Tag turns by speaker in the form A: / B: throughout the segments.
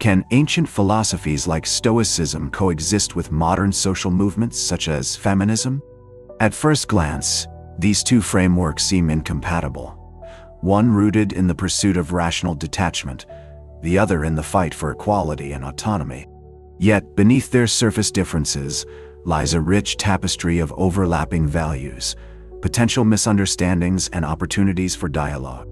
A: Can ancient philosophies like Stoicism coexist with modern social movements such as feminism? At first glance, these two frameworks seem incompatible. One rooted in the pursuit of rational detachment, the other in the fight for equality and autonomy. Yet, beneath their surface differences lies a rich tapestry of overlapping values, potential misunderstandings, and opportunities for dialogue.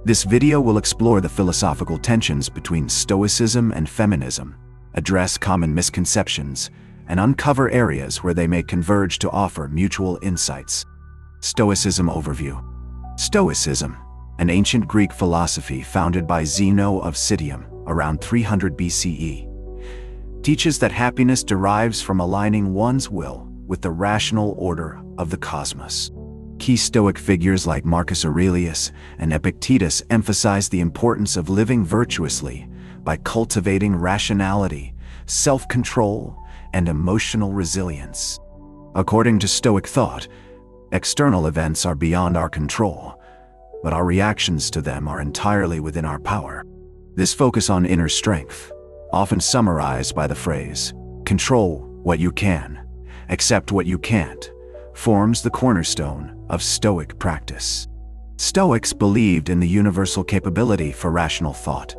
A: This video will explore the philosophical tensions between Stoicism and feminism, address common misconceptions, and uncover areas where they may converge to offer mutual insights. Stoicism overview. Stoicism, an ancient Greek philosophy founded by Zeno of Citium around 300 BCE, teaches that happiness derives from aligning one's will with the rational order of the cosmos. Key Stoic figures like Marcus Aurelius and Epictetus emphasize the importance of living virtuously by cultivating rationality, self-control, and emotional resilience. According to Stoic thought, external events are beyond our control, but our reactions to them are entirely within our power. This focus on inner strength, often summarized by the phrase, "Control what you can, accept what you can't," forms the cornerstone of Stoic practice. Stoics believed in the universal capability for rational thought,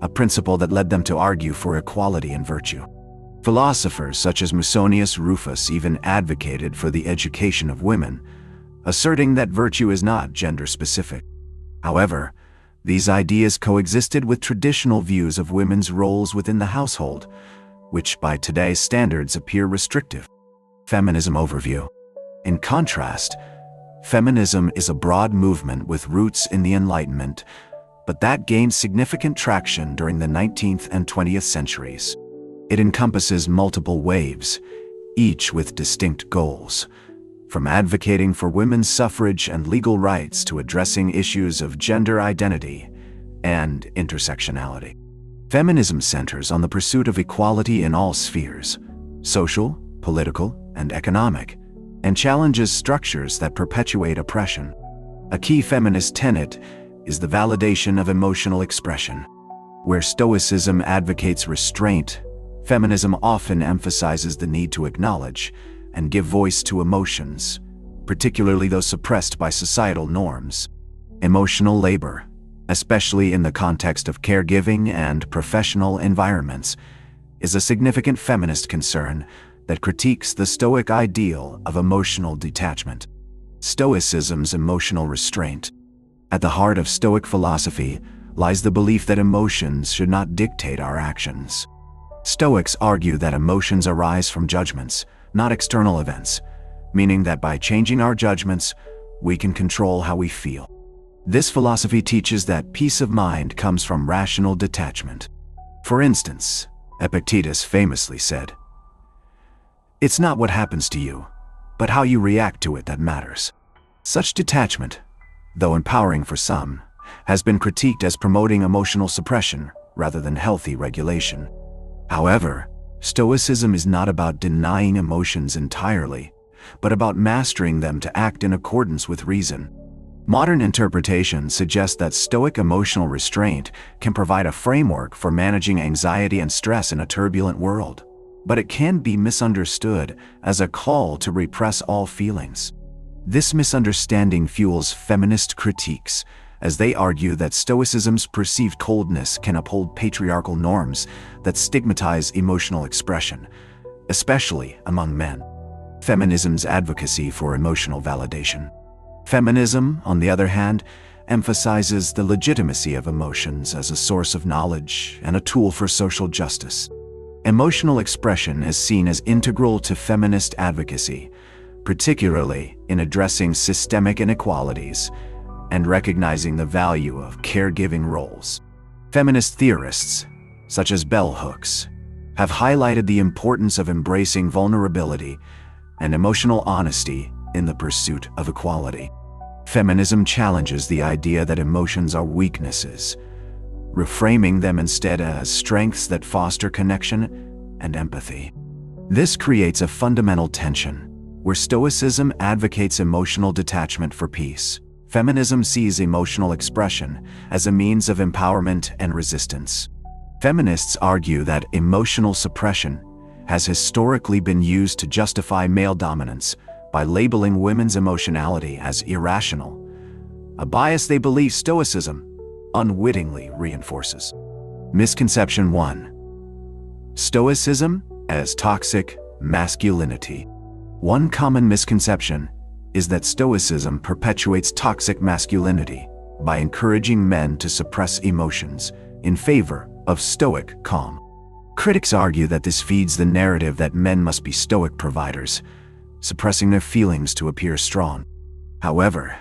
A: a principle that led them to argue for equality and virtue. Philosophers such as Musonius Rufus even advocated for the education of women, asserting that virtue is not gender-specific. However, these ideas coexisted with traditional views of women's roles within the household, which by today's standards appear restrictive. Feminism overview. In contrast, feminism is a broad movement with roots in the Enlightenment, but that gained significant traction during the 19th and 20th centuries. It encompasses multiple waves, each with distinct goals, from advocating for women's suffrage and legal rights to addressing issues of gender identity and intersectionality. Feminism centers on the pursuit of equality in all spheres, social, political, and economic, and challenges structures that perpetuate oppression. A key feminist tenet is the validation of emotional expression. Where Stoicism advocates restraint, feminism often emphasizes the need to acknowledge and give voice to emotions, particularly those suppressed by societal norms. Emotional labor, especially in the context of caregiving and professional environments, is a significant feminist concern that critiques the Stoic ideal of emotional detachment. Stoicism's emotional restraint. At the heart of Stoic philosophy lies the belief that emotions should not dictate our actions. Stoics argue that emotions arise from judgments, not external events, meaning that by changing our judgments, we can control how we feel. This philosophy teaches that peace of mind comes from rational detachment. For instance, Epictetus famously said, "It's not what happens to you, but how you react to it that matters." Such detachment, though empowering for some, has been critiqued as promoting emotional suppression rather than healthy regulation. However, Stoicism is not about denying emotions entirely, but about mastering them to act in accordance with reason. Modern interpretation suggests that Stoic emotional restraint can provide a framework for managing anxiety and stress in a turbulent world, but it can be misunderstood as a call to repress all feelings. This misunderstanding fuels feminist critiques, as they argue that Stoicism's perceived coldness can uphold patriarchal norms that stigmatize emotional expression, especially among men. Feminism's advocacy for emotional validation. Feminism, on the other hand, emphasizes the legitimacy of emotions as a source of knowledge and a tool for social justice. Emotional expression is seen as integral to feminist advocacy, particularly in addressing systemic inequalities and recognizing the value of caregiving roles. Feminist theorists, such as bell hooks, have highlighted the importance of embracing vulnerability and emotional honesty in the pursuit of equality. Feminism challenges the idea that emotions are weaknesses, reframing them instead as strengths that foster connection and empathy. This creates a fundamental tension. Where Stoicism advocates emotional detachment for peace, feminism sees emotional expression as a means of empowerment and resistance. Feminists argue that emotional suppression has historically been used to justify male dominance by labeling women's emotionality as irrational, a bias they believe Stoicism unwittingly reinforces. Misconception 1. Stoicism as toxic masculinity. One common misconception is that Stoicism perpetuates toxic masculinity by encouraging men to suppress emotions in favor of Stoic calm. Critics argue that this feeds the narrative that men must be Stoic providers, suppressing their feelings to appear strong. However,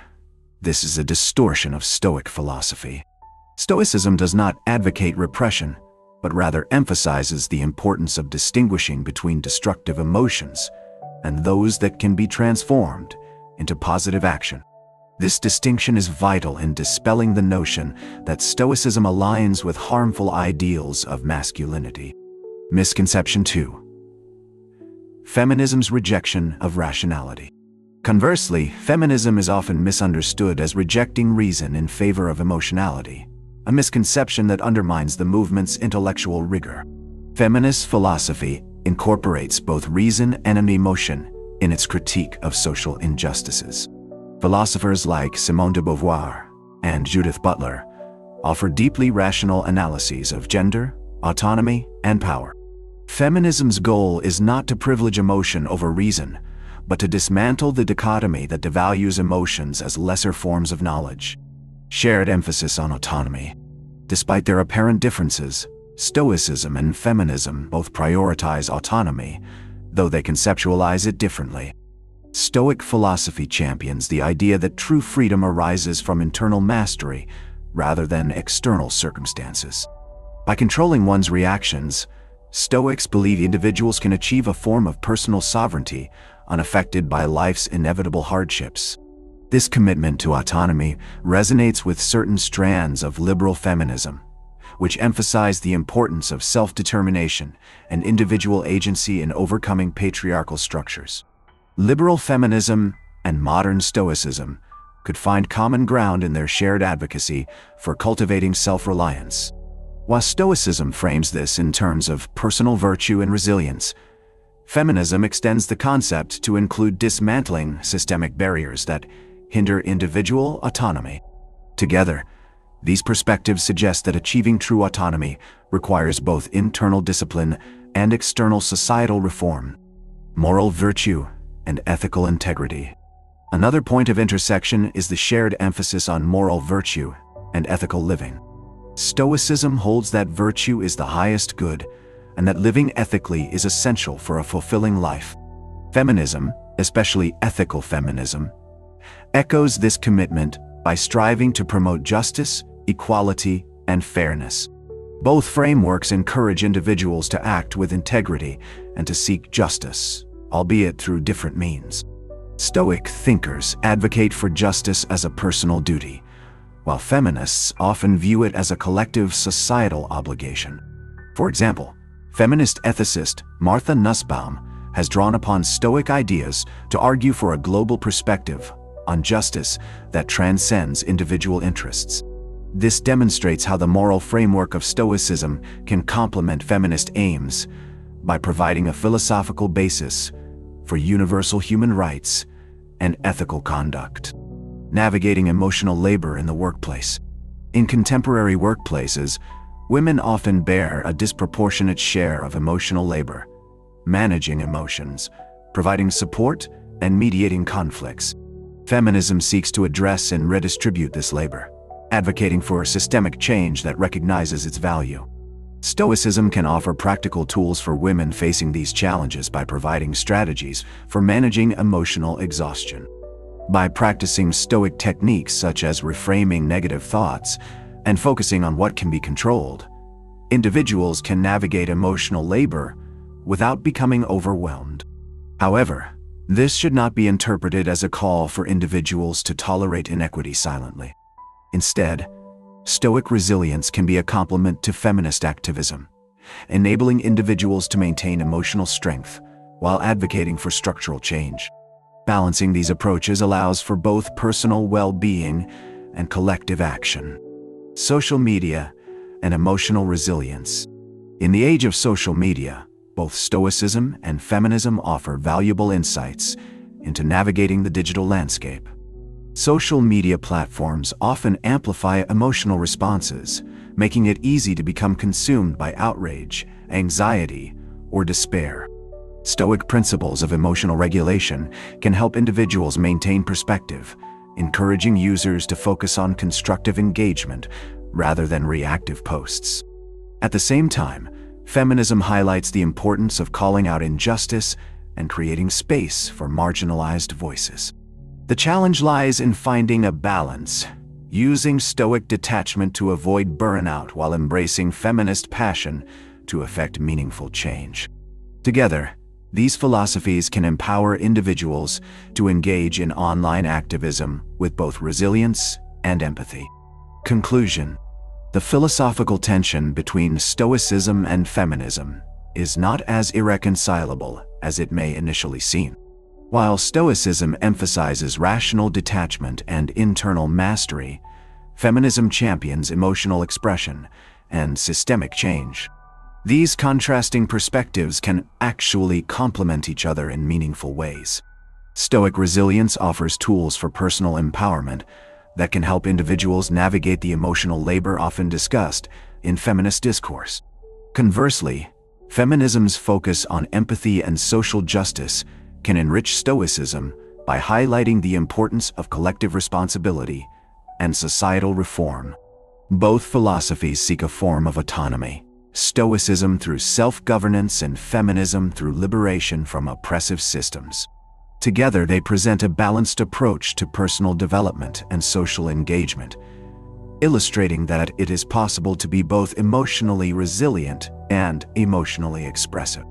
A: this is a distortion of Stoic philosophy. Stoicism does not advocate repression, but rather emphasizes the importance of distinguishing between destructive emotions and those that can be transformed into positive action. This distinction is vital in dispelling the notion that Stoicism aligns with harmful ideals of masculinity. Misconception 2. Feminism's rejection of rationality. Conversely, feminism is often misunderstood as rejecting reason in favor of emotionality, a misconception that undermines the movement's intellectual rigor. Feminist philosophy incorporates both reason and emotion in its critique of social injustices. Philosophers like Simone de Beauvoir and Judith Butler offer deeply rational analyses of gender, autonomy, and power. Feminism's goal is not to privilege emotion over reason, but to dismantle the dichotomy that devalues emotions as lesser forms of knowledge. Shared emphasis on autonomy. Despite their apparent differences, Stoicism and feminism both prioritize autonomy, though they conceptualize it differently. Stoic philosophy champions the idea that true freedom arises from internal mastery rather than external circumstances. By controlling one's reactions, Stoics believe individuals can achieve a form of personal sovereignty unaffected by life's inevitable hardships. This commitment to autonomy resonates with certain strands of liberal feminism, which emphasize the importance of self-determination and individual agency in overcoming patriarchal structures. Liberal feminism and modern Stoicism could find common ground in their shared advocacy for cultivating self-reliance. While Stoicism frames this in terms of personal virtue and resilience, feminism extends the concept to include dismantling systemic barriers that hinder individual autonomy. Together, these perspectives suggest that achieving true autonomy requires both internal discipline and external societal reform. Moral virtue and ethical integrity. Another point of intersection is the shared emphasis on moral virtue and ethical living. Stoicism holds that virtue is the highest good and that living ethically is essential for a fulfilling life. Feminism, especially ethical feminism, echoes this commitment by striving to promote justice, equality, and fairness. Both frameworks encourage individuals to act with integrity and to seek justice, albeit through different means. Stoic thinkers advocate for justice as a personal duty, while feminists often view it as a collective societal obligation. For example, feminist ethicist Martha Nussbaum has drawn upon Stoic ideas to argue for a global perspective on justice that transcends individual interests. This demonstrates how the moral framework of Stoicism can complement feminist aims by providing a philosophical basis for universal human rights and ethical conduct. Navigating emotional labor in the workplace. In contemporary workplaces, women often bear a disproportionate share of emotional labor, managing emotions, providing support, and mediating conflicts. Feminism seeks to address and redistribute this labor, advocating for a systemic change that recognizes its value. Stoicism can offer practical tools for women facing these challenges by providing strategies for managing emotional exhaustion. By practicing Stoic techniques such as reframing negative thoughts and focusing on what can be controlled, individuals can navigate emotional labor without becoming overwhelmed. However, this should not be interpreted as a call for individuals to tolerate inequity silently. Instead, Stoic resilience can be a complement to feminist activism, enabling individuals to maintain emotional strength while advocating for structural change. Balancing these approaches allows for both personal well-being and collective action. Social media and emotional resilience. In the age of social media, both Stoicism and feminism offer valuable insights into navigating the digital landscape. Social media platforms often amplify emotional responses, making it easy to become consumed by outrage, anxiety, or despair. Stoic principles of emotional regulation can help individuals maintain perspective, encouraging users to focus on constructive engagement rather than reactive posts. At the same time, feminism highlights the importance of calling out injustice and creating space for marginalized voices. The challenge lies in finding a balance, using Stoic detachment to avoid burnout while embracing feminist passion to effect meaningful change. Together, these philosophies can empower individuals to engage in online activism with both resilience and empathy. Conclusion: the philosophical tension between Stoicism and feminism is not as irreconcilable as it may initially seem. While Stoicism emphasizes rational detachment and internal mastery, feminism champions emotional expression and systemic change. These contrasting perspectives can actually complement each other in meaningful ways. Stoic resilience offers tools for personal empowerment that can help individuals navigate the emotional labor often discussed in feminist discourse. Conversely, feminism's focus on empathy and social justice can enrich Stoicism by highlighting the importance of collective responsibility and societal reform. Both philosophies seek a form of autonomy, Stoicism through self-governance and feminism through liberation from oppressive systems. Together, they present a balanced approach to personal development and social engagement, illustrating that it is possible to be both emotionally resilient and emotionally expressive.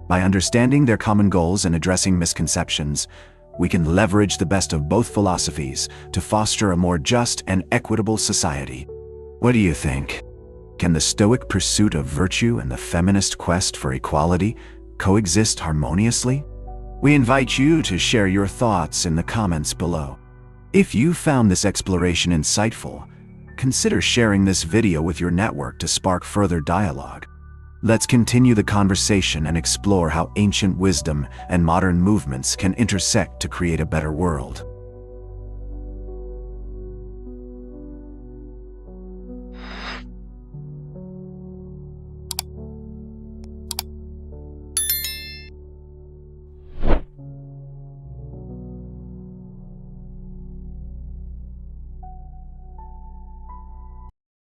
A: By understanding their common goals and addressing misconceptions, we can leverage the best of both philosophies to foster a more just and equitable society. What do you think? Can the Stoic pursuit of virtue and the feminist quest for equality coexist harmoniously? We invite you to share your thoughts in the comments below. If you found this exploration insightful, consider sharing this video with your network to spark further dialogue. Let's continue the conversation and explore how ancient wisdom and modern movements can intersect to create a better world.